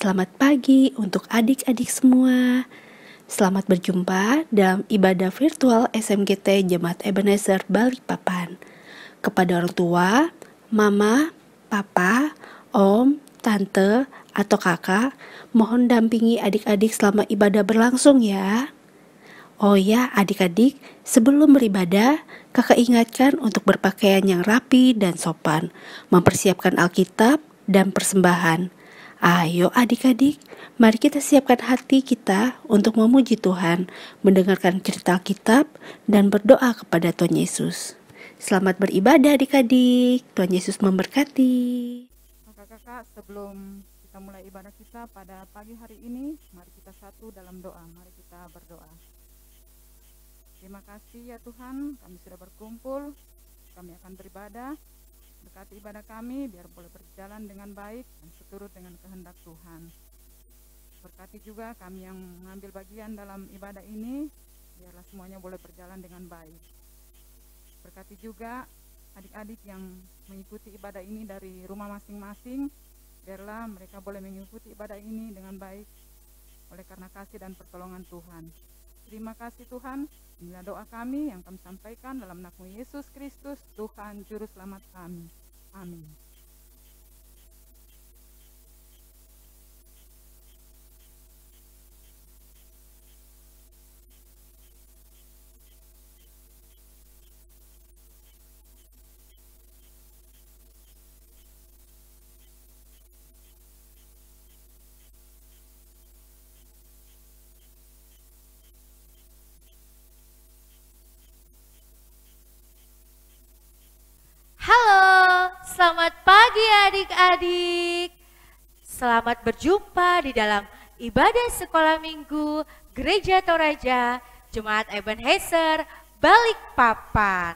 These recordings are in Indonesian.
Selamat pagi untuk adik-adik semua. Selamat berjumpa dalam ibadah virtual SMGT Jemaat Ebenezer Balikpapan. Kepada orang tua, mama, papa, om, tante, atau kakak, mohon dampingi adik-adik selama ibadah berlangsung ya. Oh ya adik-adik, sebelum beribadah, kakak ingatkan untuk berpakaian yang rapi dan sopan, mempersiapkan Alkitab dan persembahan. Ayo adik-adik, mari kita siapkan hati kita untuk memuji Tuhan, mendengarkan cerita Alkitab, dan berdoa kepada Tuhan Yesus. Selamat beribadah adik-adik, Tuhan Yesus memberkati. Kakak-kakak, sebelum kita mulai ibadah kita pada pagi hari ini, mari kita satu dalam doa, mari kita berdoa. Terima kasih ya Tuhan, kami sudah berkumpul, kami akan beribadah. Berkati ibadah kami biar boleh berjalan dengan baik dan seturut dengan kehendak Tuhan. Berkati juga kami yang mengambil bagian dalam ibadah ini, biarlah semuanya boleh berjalan dengan baik. Berkati juga adik-adik yang mengikuti ibadah ini dari rumah masing-masing, biarlah mereka boleh mengikuti ibadah ini dengan baik oleh karena kasih dan pertolongan Tuhan. Terima kasih Tuhan, inilah doa kami yang kami sampaikan dalam nama Yesus Kristus, Tuhan Juru Selamat kami. Amin. Halo, selamat pagi adik-adik. Selamat berjumpa di dalam ibadah sekolah minggu Gereja Toraja Jemaat Ebenezer Balikpapan.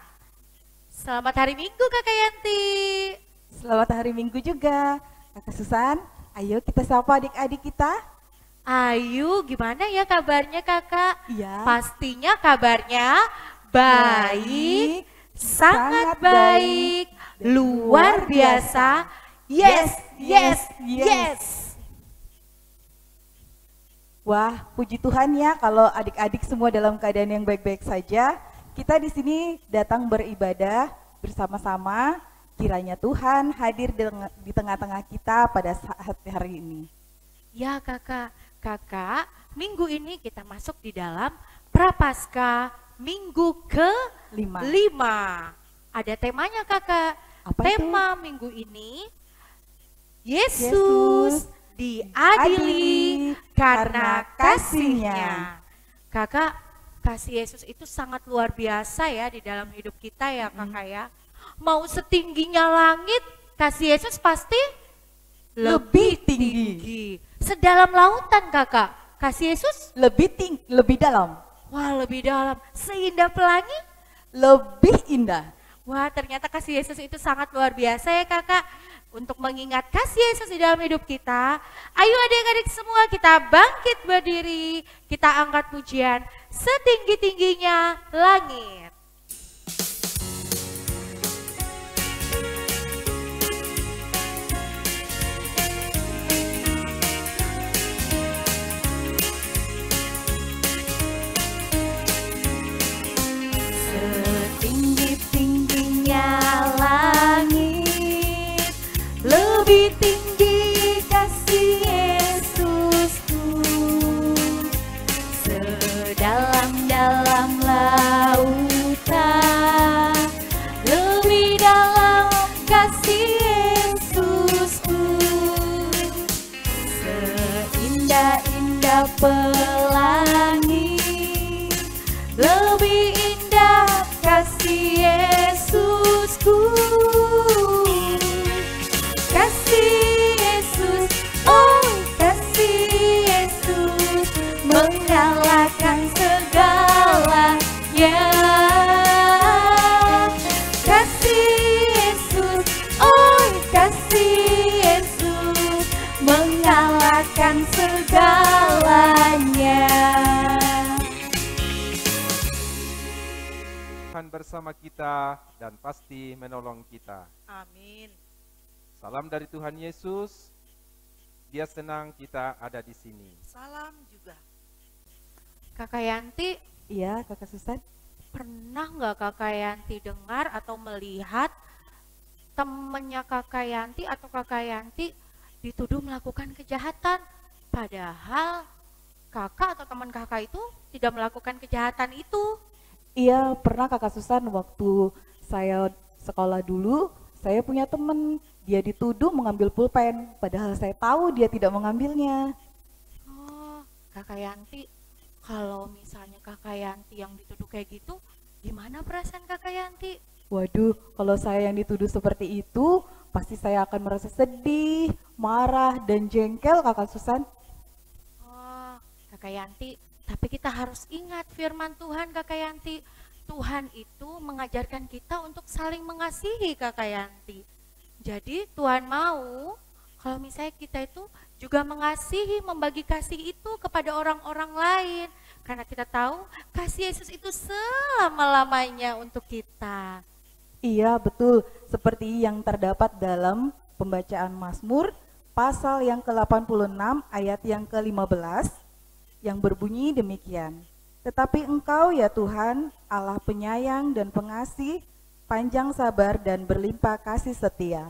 Selamat hari Minggu Kakak Yanti. Selamat hari Minggu juga Kakak Susan. Ayo kita sapa adik-adik kita. Ayu, gimana ya kabarnya Kakak? Iya. Pastinya kabarnya baik, sangat baik, luar biasa. Yes, yes, yes. Wah, puji Tuhan ya kalau adik-adik semua dalam keadaan yang baik-baik saja. Kita di sini datang beribadah bersama-sama. Kiranya Tuhan hadir di tengah-tengah kita pada saat hari ini. Ya Kakak, minggu ini kita masuk di dalam Prapaskah minggu ke-5. Ada temanya Kakak. Apa Tema itu? minggu ini, Yesus diadili karena kasih-Nya. Kakak, kasih Yesus itu sangat luar biasa ya di dalam hidup kita ya Kakak ya. Mau setingginya langit, kasih Yesus pasti lebih tinggi. Sedalam lautan Kakak, kasih Yesus Lebih dalam, wah lebih dalam. Seindah pelangi, lebih indah. wah ternyata kasih Yesus itu sangat luar biasa ya Kakak. Untuk mengingat kasih Yesus di dalam hidup kita, ayo adik-adik semua kita bangkit berdiri, kita angkat pujian setinggi-tingginya langit. Setinggi-tingginya langit, lebih tinggi kasih Yesusku. Sedalam-dalam lautan, lebih dalam kasih Yesusku. Seindah-indah pelangi, lebih indah kasih Yesusku. Kasih Yesus, oh kasih Yesus, mengalahkan segalanya. Kasih Yesus, oh kasih Yesus, mengalahkan segalanya. Tuhan bersama kita dan pasti menolong kita. Amin. Salam dari Tuhan Yesus. Dia senang kita ada di sini. Salam juga. Kakak Yanti, Iya, Kakak Susan. pernah nggak Kakak Yanti dengar atau melihat temennya Kakak Yanti atau Kakak Yanti dituduh melakukan kejahatan? Padahal kakak atau teman kakak itu tidak melakukan kejahatan itu. Iya, pernah Kakak Susan, waktu saya sekolah dulu, saya punya temen, dia dituduh mengambil pulpen, padahal saya tahu dia tidak mengambilnya. Oh, Kakak Yanti, kalau misalnya Kakak Yanti yang dituduh kayak gitu, gimana perasaan Kakak Yanti? Waduh, kalau saya yang dituduh seperti itu, pasti saya akan merasa sedih, marah, dan jengkel, Kakak Susan. Oh, Kakak Yanti, tapi kita harus ingat firman Tuhan, Kakak Yanti. Tuhan itu mengajarkan kita untuk saling mengasihi, Kakak Yanti. Jadi Tuhan mau kalau misalnya kita itu juga mengasihi, membagi kasih itu kepada orang-orang lain. Karena kita tahu kasih Yesus itu selama-lamanya untuk kita. Iya, betul. Seperti yang terdapat dalam pembacaan Mazmur, pasal yang ke-86 ayat yang ke-15, yang berbunyi demikian. Tetapi Engkau ya Tuhan, Allah penyayang dan pengasih, panjang sabar dan berlimpah kasih setia.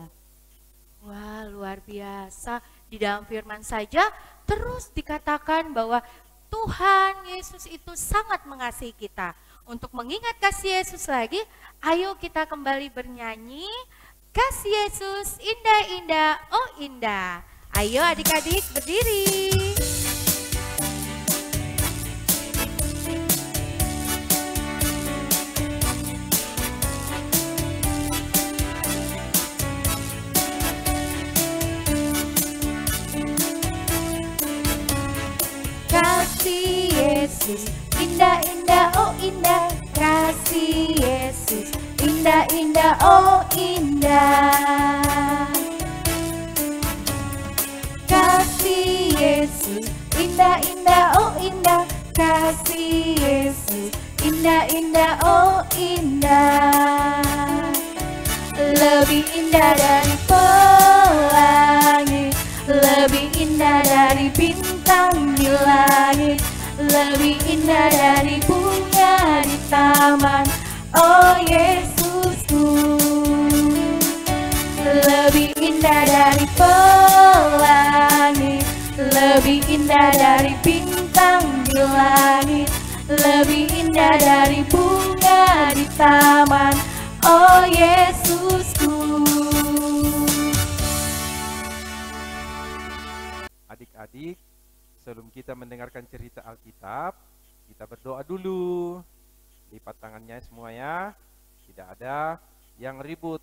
Wah, luar biasa. Di dalam firman saja terus dikatakan bahwa Tuhan Yesus itu sangat mengasihi kita. Untuk mengingat kasih Yesus lagi, ayo kita kembali bernyanyi. Kasih Yesus indah-indah, oh indah. Ayo adik-adik berdiri. Kasih Yesus indah-indah, oh indah. Kasih Yesus indah-indah, oh indah. Kasih Yesus indah-indah, oh indah. Kasih Yesus indah-indah, oh indah. Lebih indah dari pelangi, lebih indah dari bintang di langit, lebih indah dari bunga di taman, oh Yesusku. Lebih indah dari pelangi, lebih indah dari bintang di langit, lebih indah dari bunga di taman, oh Yesusku. Adik-adik, sebelum kita mendengarkan cerita Alkitab, kita berdoa dulu. Lipat tangannya semuanya, tidak ada yang ribut,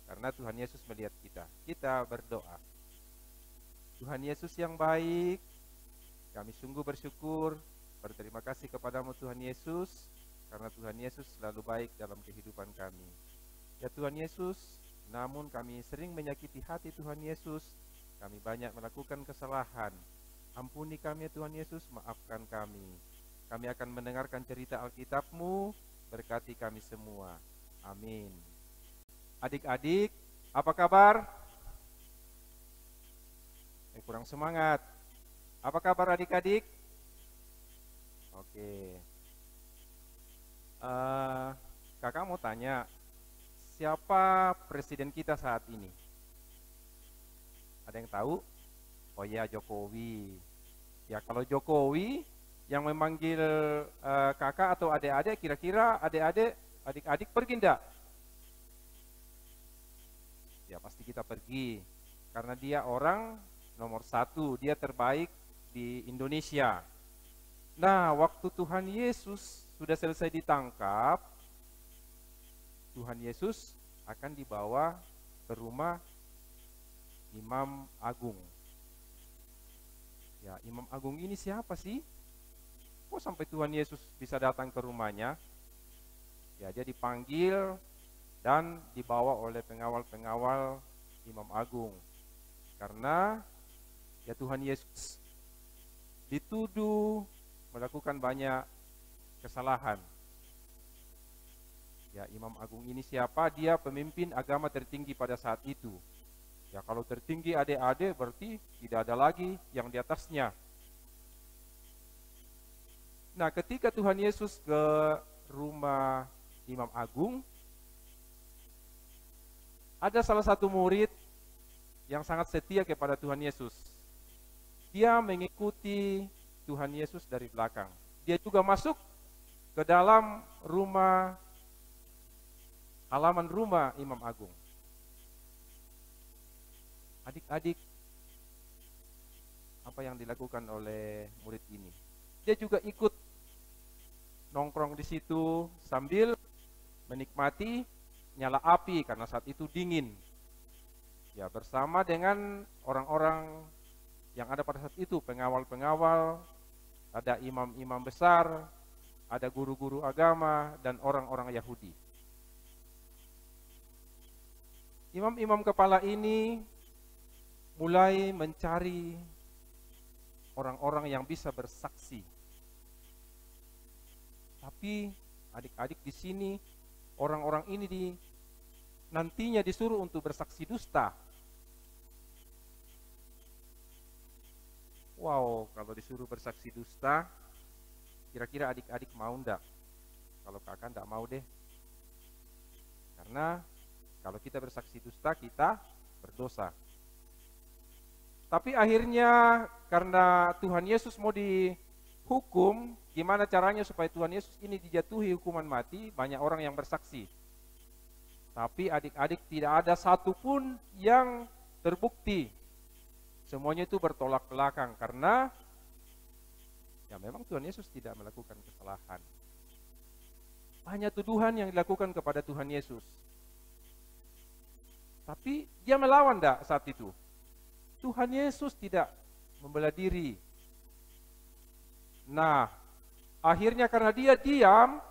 karena Tuhan Yesus melihat kita. Kita berdoa. Tuhan Yesus yang baik, kami sungguh bersyukur, berterima kasih kepadamu Tuhan Yesus, karena Tuhan Yesus selalu baik dalam kehidupan kami. Ya Tuhan Yesus, namun kami sering menyakiti hati Tuhan Yesus, kami banyak melakukan kesalahan. Ampuni kami ya Tuhan Yesus, maafkan kami. Kami akan mendengarkan cerita Alkitab-Mu, berkati kami semua. Amin. Adik-adik, apa kabar? Kurang semangat. Apa kabar adik-adik? Oke. Kakak mau tanya, siapa presiden kita saat ini? Ada yang tahu? Oh ya, Jokowi. Ya kalau Jokowi yang memanggil kakak atau adik-adik, kira-kira adik-adik pergi enggak? Ya pasti kita pergi, karena dia orang nomor 1, dia terbaik di Indonesia. Nah, waktu Tuhan Yesus sudah selesai ditangkap, Tuhan Yesus akan dibawa ke rumah Imam Agung. Ya, Imam Agung ini siapa sih? Kok sampai Tuhan Yesus bisa datang ke rumahnya? Ya, dia dipanggil dan dibawa oleh pengawal-pengawal Imam Agung. Karena ya Tuhan Yesus dituduh melakukan banyak kesalahan. Ya, Imam Agung ini siapa? Dia pemimpin agama tertinggi pada saat itu. Ya kalau tertinggi adik-adik berarti tidak ada lagi yang di atasnya. Nah, ketika Tuhan Yesus ke rumah Imam Agung, ada salah satu murid yang sangat setia kepada Tuhan Yesus. Dia mengikuti Tuhan Yesus dari belakang. Dia juga masuk ke dalam halaman rumah Imam Agung. Adik-adik, apa yang dilakukan oleh murid ini? Dia juga ikut nongkrong di situ sambil menikmati nyala api karena saat itu dingin. Ya, bersama dengan orang-orang yang ada pada saat itu, pengawal-pengawal, ada imam-imam besar, ada guru-guru agama, dan orang-orang Yahudi. Imam-imam kepala ini mulai mencari orang-orang yang bisa bersaksi. Tapi adik-adik di sini, orang-orang ini nantinya disuruh untuk bersaksi dusta. Wow, kalau disuruh bersaksi dusta, kira-kira adik-adik mau enggak? Kalau kakak enggak mau deh. Karena kalau kita bersaksi dusta, kita berdosa. Tapi akhirnya karena Tuhan Yesus mau dihukum, gimana caranya supaya Tuhan Yesus ini dijatuhi hukuman mati? Banyak orang yang bersaksi. Tapi adik-adik tidak ada satupun yang terbukti. Semuanya itu bertolak belakang karena ya memang Tuhan Yesus tidak melakukan kesalahan. Hanya tuduhan yang dilakukan kepada Tuhan Yesus. Tapi dia melawan enggak saat itu? Tuhan Yesus tidak membela diri. Nah, akhirnya karena dia diam,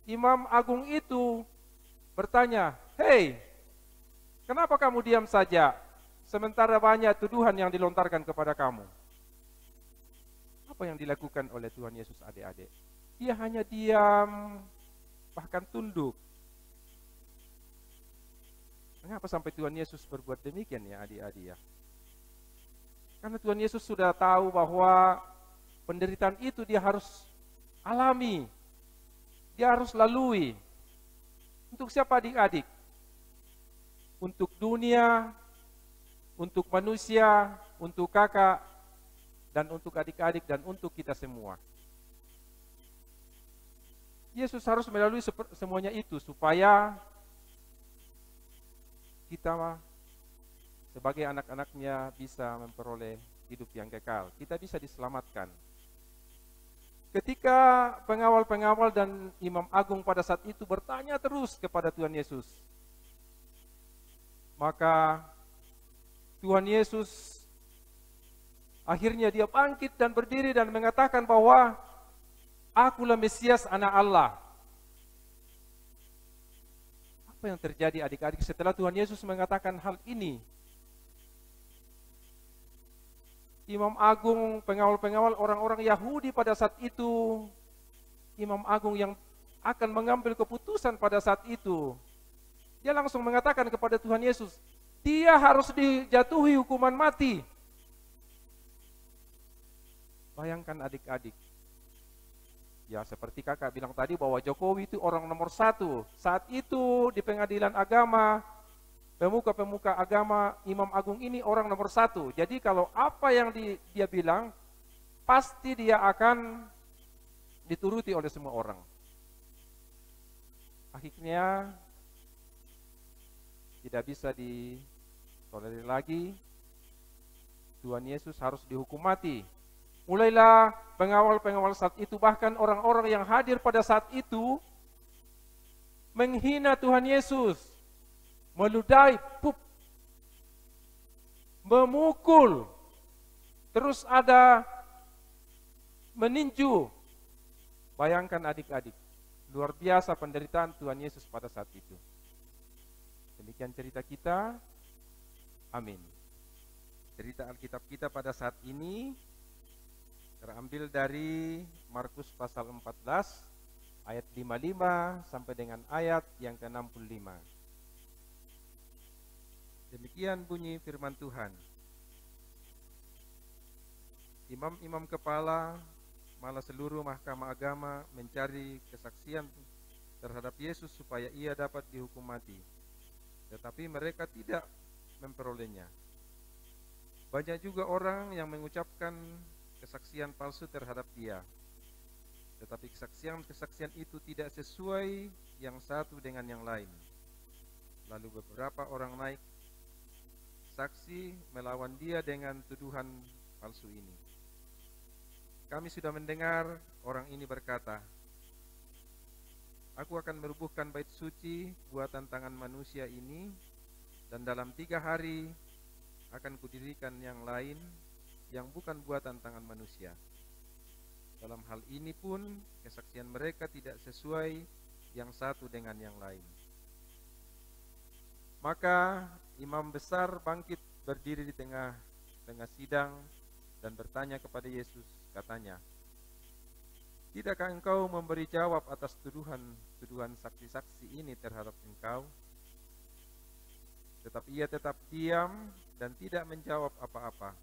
Imam Agung itu bertanya, "Hei, kenapa kamu diam saja? Sementara banyak tuduhan yang dilontarkan kepada kamu." Apa yang dilakukan oleh Tuhan Yesus adik-adik? Dia hanya diam, bahkan tunduk. Mengapa sampai Tuhan Yesus berbuat demikian ya adik-adik ya? Karena Tuhan Yesus sudah tahu bahwa penderitaan itu dia harus alami. Dia harus lalui. Untuk siapa adik-adik? Untuk dunia, untuk manusia, untuk kakak, dan untuk adik-adik, dan untuk kita semua. Yesus harus melalui semuanya itu supaya kita sebagai anak-anaknya bisa memperoleh hidup yang kekal. Kita bisa diselamatkan. Ketika pengawal-pengawal dan Imam Agung pada saat itu bertanya terus kepada Tuhan Yesus, maka Tuhan Yesus akhirnya dia bangkit dan berdiri dan mengatakan bahwa Akulah Mesias, anak Allah. Apa yang terjadi adik-adik setelah Tuhan Yesus mengatakan hal ini? Imam Agung, pengawal-pengawal orang-orang Yahudi pada saat itu, Imam Agung yang akan mengambil keputusan pada saat itu, dia langsung mengatakan kepada Tuhan Yesus, dia harus dijatuhi hukuman mati. Bayangkan adik-adik, ya seperti kakak bilang tadi bahwa Jokowi itu orang nomor 1. Saat itu di pengadilan agama, pemuka-pemuka agama, Imam Agung ini orang nomor 1. Jadi kalau apa yang dia bilang, pasti dia akan dituruti oleh semua orang. Akhirnya tidak bisa ditolerir lagi. Tuhan Yesus harus dihukum mati. Mulailah pengawal-pengawal saat itu, bahkan orang-orang yang hadir pada saat itu, menghina Tuhan Yesus, meludahi, memukul, terus ada meninju. Bayangkan adik-adik, luar biasa penderitaan Tuhan Yesus pada saat itu. Demikian cerita kita. Amin. Cerita Alkitab kita pada saat ini terambil dari Markus pasal 14 ayat 55 sampai dengan ayat yang ke-65. Demikian bunyi firman Tuhan. Imam-imam kepala, malah seluruh mahkamah agama mencari kesaksian terhadap Yesus supaya ia dapat dihukum mati. Tetapi mereka tidak memperolehnya. Banyak juga orang yang mengucapkan kesaksian palsu terhadap dia. Tetapi kesaksian itu tidak sesuai yang satu dengan yang lain. Lalu beberapa orang naik saksi melawan dia dengan tuduhan palsu ini. Kami sudah mendengar orang ini berkata, "Aku akan merubuhkan bait suci buatan tangan manusia ini, dan dalam 3 hari akan kudirikan yang lain yang bukan buatan tangan manusia." Dalam hal ini pun kesaksian mereka tidak sesuai yang satu dengan yang lain. Maka imam besar bangkit berdiri di tengah sidang dan bertanya kepada Yesus, katanya, "Tidakkah engkau memberi jawab atas tuduhan saksi-saksi ini terhadap engkau?" Tetapi ia tetap diam dan tidak menjawab apa-apa.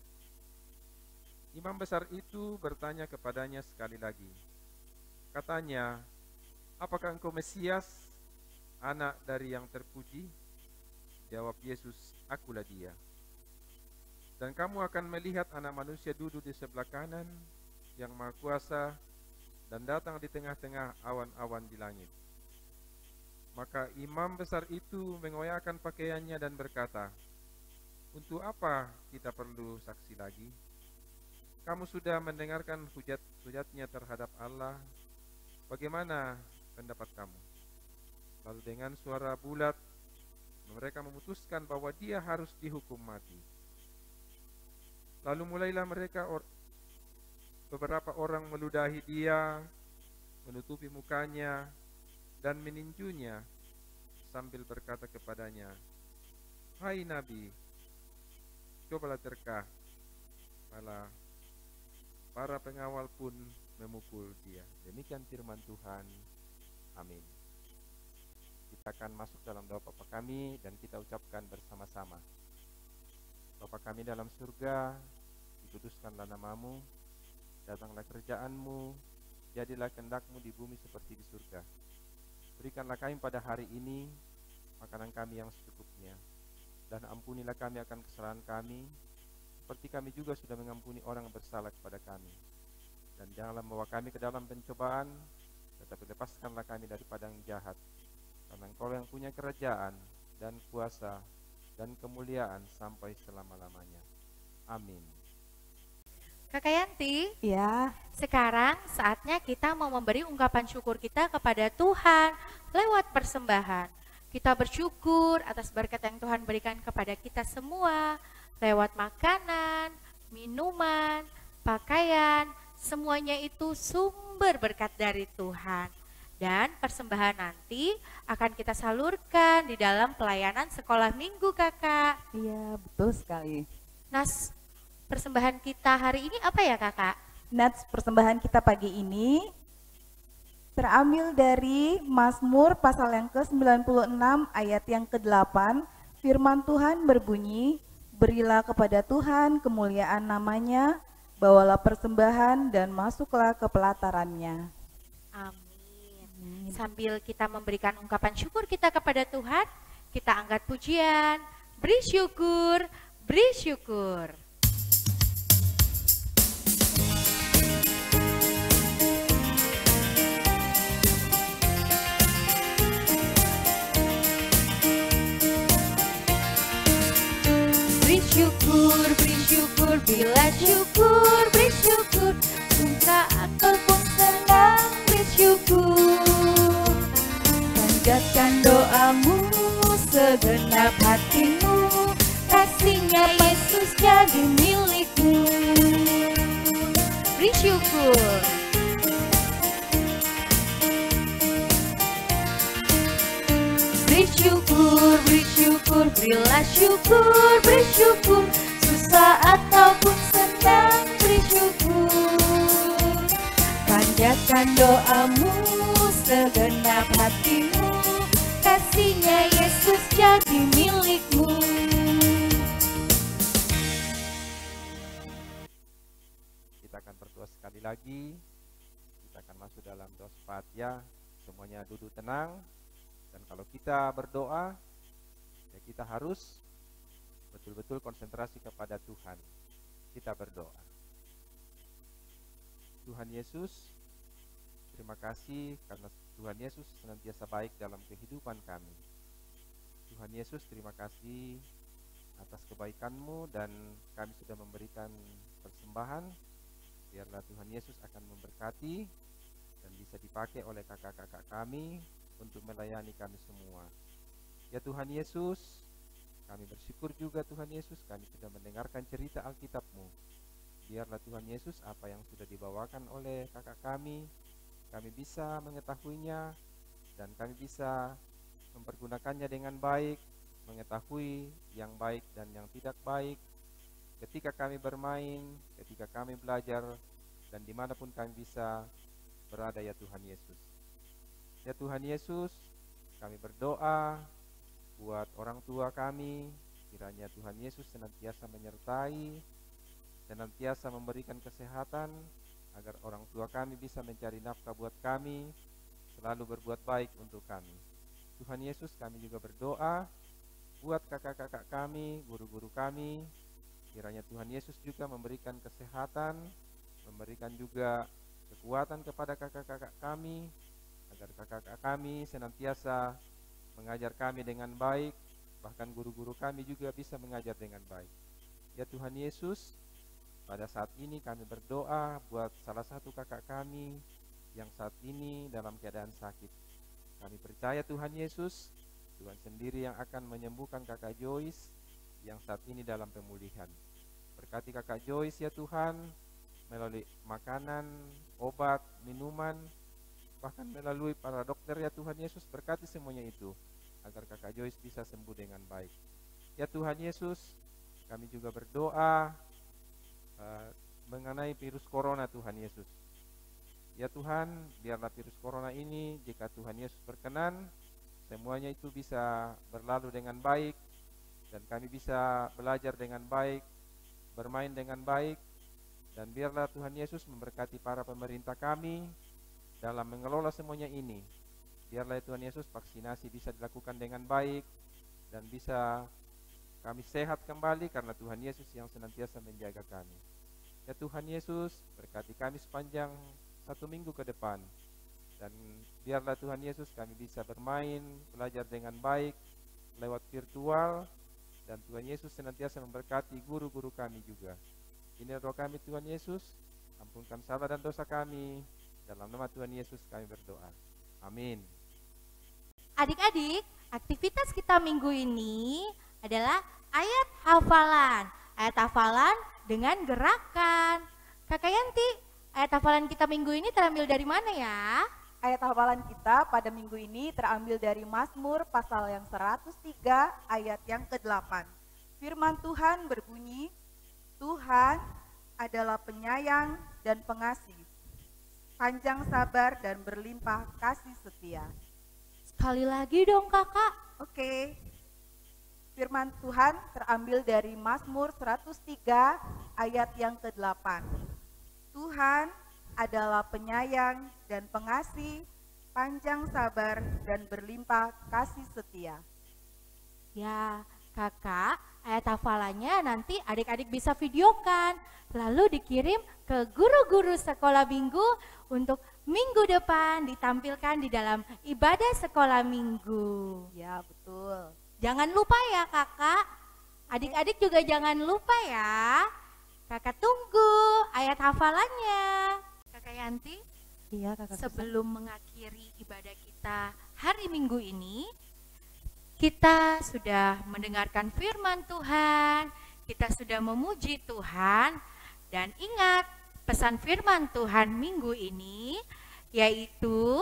Imam besar itu bertanya kepadanya sekali lagi. Katanya, "Apakah engkau Mesias, anak dari yang terpuji?" Jawab Yesus, "Akulah dia. Dan kamu akan melihat Anak Manusia duduk di sebelah kanan yang Maha Kuasa dan datang di tengah-tengah awan-awan di langit." Maka imam besar itu mengoyakkan pakaiannya dan berkata, "Untuk apa kita perlu saksi lagi? Kamu sudah mendengarkan hujat-hujatnya terhadap Allah. Bagaimana pendapat kamu?" Lalu dengan suara bulat mereka memutuskan bahwa dia harus dihukum mati. Lalu mulailah beberapa orang meludahi dia, menutupi mukanya, dan meninjunya sambil berkata kepadanya, "Hai Nabi, cobalah terkah." Malah para pengawal pun memukul dia. Demikian firman Tuhan. Amin. Kita akan masuk dalam doa Bapa kami dan kita ucapkan bersama-sama. Bapa kami dalam surga, dikuduskanlah namamu, datanglah kerjaanmu, jadilah kehendak-mu di bumi seperti di surga. Berikanlah kami pada hari ini makanan kami yang secukupnya, dan ampunilah kami akan kesalahan kami, seperti kami juga sudah mengampuni orang yang bersalah kepada kami. Dan janganlah membawa kami ke dalam pencobaan, tetapi lepaskanlah kami daripada yang jahat. Karena Engkau yang punya kerajaan dan kuasa dan kemuliaan sampai selama-lamanya. Amin. Kakak Yanti, Ya, sekarang saatnya kita mau memberi ungkapan syukur kita kepada Tuhan lewat persembahan. Kita bersyukur atas berkat yang Tuhan berikan kepada kita semua, lewat makanan, minuman, pakaian, semuanya itu sumber berkat dari Tuhan. Dan persembahan nanti akan kita salurkan di dalam pelayanan sekolah minggu, Kakak. iya betul sekali. Nah, persembahan kita hari ini apa ya, Kakak? Nats, persembahan kita pagi ini terambil dari Mazmur pasal yang ke-96 ayat yang ke-8. Firman Tuhan berbunyi, "Berilah kepada Tuhan kemuliaan namanya, bawalah persembahan dan masuklah ke pelatarannya." Amin. Sambil kita memberikan ungkapan syukur kita kepada Tuhan, kita angkat pujian, beri syukur, beri syukur. Beri syukur, bila syukur, beri syukur, suka ataupun senang, beri syukur. Panjatkan doamu, segenap hatimu, kasihnya Yesus jadi milikmu. Beri syukur. Beri syukur, berilah syukur, beri syukur, susah ataupun senang, beri syukur. Panjatkan doamu, segenap hatimu, kasihnya Yesus jadi milikmu. kita akan berdoa sekali lagi. Kita akan masuk dalam doa Fatihah. Semuanya duduk tenang. Dan kalau kita berdoa, ya kita harus betul-betul konsentrasi kepada Tuhan. Kita berdoa. Tuhan Yesus, terima kasih karena Tuhan Yesus senantiasa baik dalam kehidupan kami. Tuhan Yesus, terima kasih atas kebaikan-Mu dan kami sudah memberikan persembahan. Biarlah Tuhan Yesus akan memberkati dan bisa dipakai oleh kakak-kakak kami untuk melayani kami semua. Ya Tuhan Yesus, kami bersyukur juga Tuhan Yesus, kami sudah mendengarkan cerita Alkitab-Mu. Biarlah Tuhan Yesus apa yang sudah dibawakan oleh kakak kami bisa mengetahuinya dan kami bisa mempergunakannya dengan baik, mengetahui yang baik dan yang tidak baik ketika kami bermain, ketika kami belajar, dan dimanapun kami bisa berada ya Tuhan Yesus. Ya Tuhan Yesus, kami berdoa buat orang tua kami, kiranya Tuhan Yesus senantiasa menyertai, senantiasa memberikan kesehatan, agar orang tua kami bisa mencari nafkah buat kami, selalu berbuat baik untuk kami. Tuhan Yesus, kami juga berdoa buat kakak-kakak kami, guru-guru kami, kiranya Tuhan Yesus juga memberikan kesehatan, memberikan juga kekuatan kepada kakak-kakak kami, agar kakak-kakak kami senantiasa mengajar kami dengan baik, bahkan guru-guru kami juga bisa mengajar dengan baik. Ya Tuhan Yesus, pada saat ini kami berdoa buat salah satu kakak kami yang saat ini dalam keadaan sakit. Kami percaya Tuhan Yesus, Tuhan sendiri yang akan menyembuhkan kakak Joyce yang saat ini dalam pemulihan. Berkati kakak Joyce ya Tuhan, melalui makanan, obat, minuman, bahkan melalui para dokter ya Tuhan Yesus, berkati semuanya itu, agar kakak Joyce bisa sembuh dengan baik. Ya Tuhan Yesus, kami juga berdoa mengenai virus corona Tuhan Yesus. Ya Tuhan, biarlah virus corona ini, jika Tuhan Yesus berkenan, semuanya itu bisa berlalu dengan baik, dan kami bisa belajar dengan baik, bermain dengan baik, dan biarlah Tuhan Yesus memberkati para pemerintah kami dalam mengelola semuanya ini. Biarlah Tuhan Yesus vaksinasi bisa dilakukan dengan baik, dan bisa kami sehat kembali karena Tuhan Yesus yang senantiasa menjaga kami. Ya Tuhan Yesus, berkati kami sepanjang 1 minggu ke depan, dan biarlah Tuhan Yesus kami bisa bermain, belajar dengan baik lewat virtual, dan Tuhan Yesus senantiasa memberkati guru-guru kami juga. Ini doa kami Tuhan Yesus, ampunkan salah dan dosa kami, dalam nama Tuhan Yesus kami berdoa. Amin. Adik-adik, aktivitas kita minggu ini adalah ayat hafalan. Ayat hafalan dengan gerakan. Kakak Yanti, ayat hafalan kita minggu ini terambil dari mana ya? Ayat hafalan kita pada minggu ini terambil dari Mazmur pasal yang 103 ayat yang ke-8. Firman Tuhan berbunyi, Tuhan adalah penyayang dan pengasih, panjang sabar dan berlimpah kasih setia. Sekali lagi dong kakak. Oke. Firman Tuhan terambil dari Mazmur 103 ayat yang ke-8. Tuhan adalah penyayang dan pengasih, panjang sabar dan berlimpah kasih setia. Ya, kakak, ayat hafalannya nanti adik-adik bisa videokan, lalu dikirim ke guru-guru sekolah minggu untuk minggu depan ditampilkan di dalam ibadah sekolah minggu. Ya, betul. Jangan lupa ya kakak, adik-adik juga jangan lupa ya. Kakak tunggu ayat hafalannya. Kakak Yanti, Iya, kakak. sebelum mengakhiri ibadah kita hari Minggu ini, kita sudah mendengarkan firman Tuhan, kita sudah memuji Tuhan, dan ingat pesan firman Tuhan minggu ini, yaitu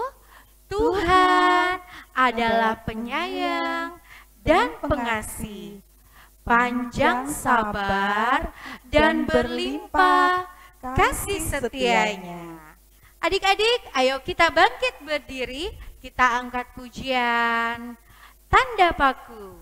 Tuhan adalah penyayang dan pengasih, panjang sabar dan berlimpah kasih setianya. Adik-adik, ayo kita bangkit berdiri, kita angkat pujian tanda paku.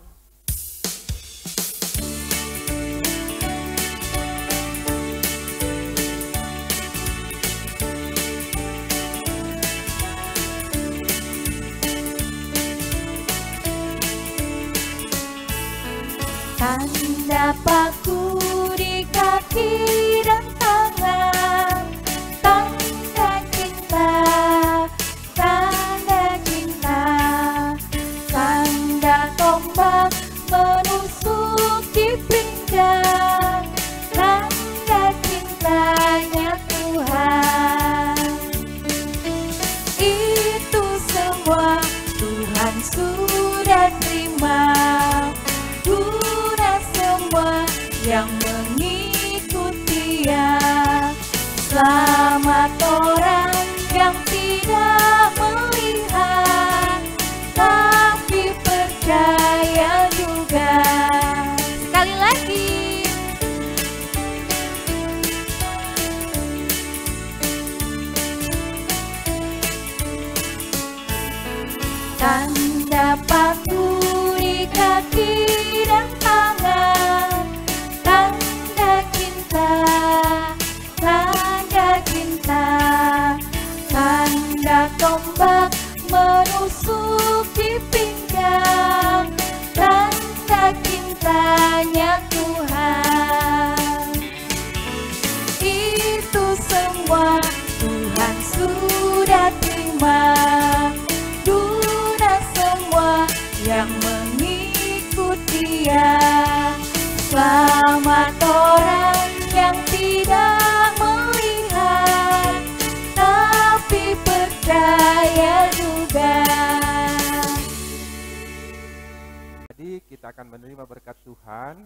kita akan menerima berkat Tuhan.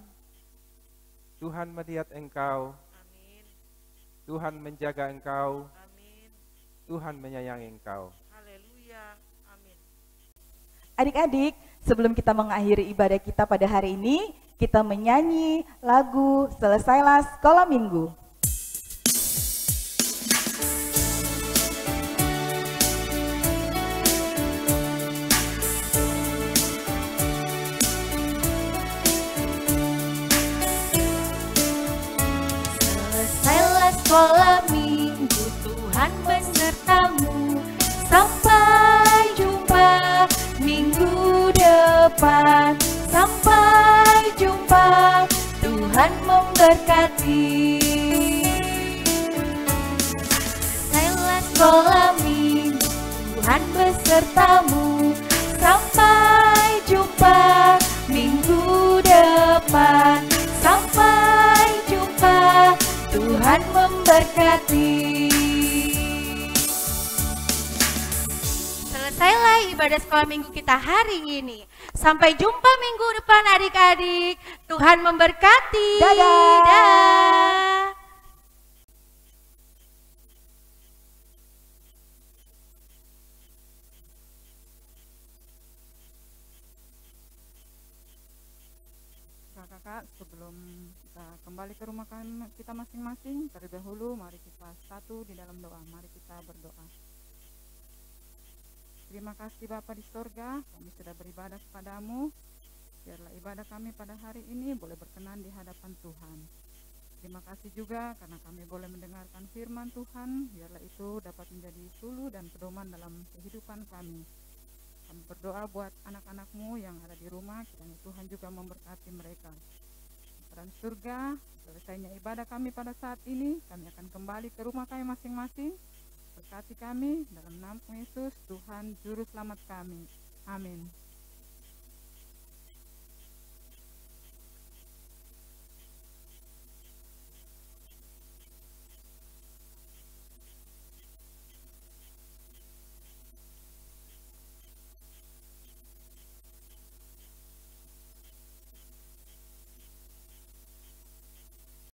Tuhan melihat engkau, Amin. Tuhan menjaga engkau, Amin. Tuhan menyayangi engkau. Haleluya. Amin. Adik-adik, sebelum kita mengakhiri ibadah kita pada hari ini, kita menyanyi lagu Selesailah Sekolah Minggu. Selesailah sekolah minggu, Tuhan besertamu. Sampai jumpa minggu depan. Sampai jumpa, Tuhan memberkati. Selesailah sekolah minggu, Tuhan besertamu. Sampai jumpa minggu depan. Sampai jumpa, Tuhan memberkati. Selesailah ibadah sekolah minggu kita hari ini. Sampai jumpa minggu depan adik-adik. Tuhan memberkati. Dadah. Dadah. Kakak-kakak, sebelum kita kembali ke rumah kita masing-masing, terlebih dahulu mari kita satu di dalam doa. Mari kita berdoa. Terima kasih Bapa di sorga, kami sudah beribadah kepadamu. Biarlah ibadah kami pada hari ini boleh berkenan di hadapan Tuhan. Terima kasih juga karena kami boleh mendengarkan firman Tuhan. Biarlah itu dapat menjadi suluh dan pedoman dalam kehidupan kami. Kami berdoa buat anak-anak-Mu yang ada di rumah, kiranya Tuhan juga memberkati mereka. Dan surga, selesainya ibadah kami pada saat ini, kami akan kembali ke rumah kami masing-masing. Berkati kami dalam nama Yesus, Tuhan Juru Selamat kami. Amin.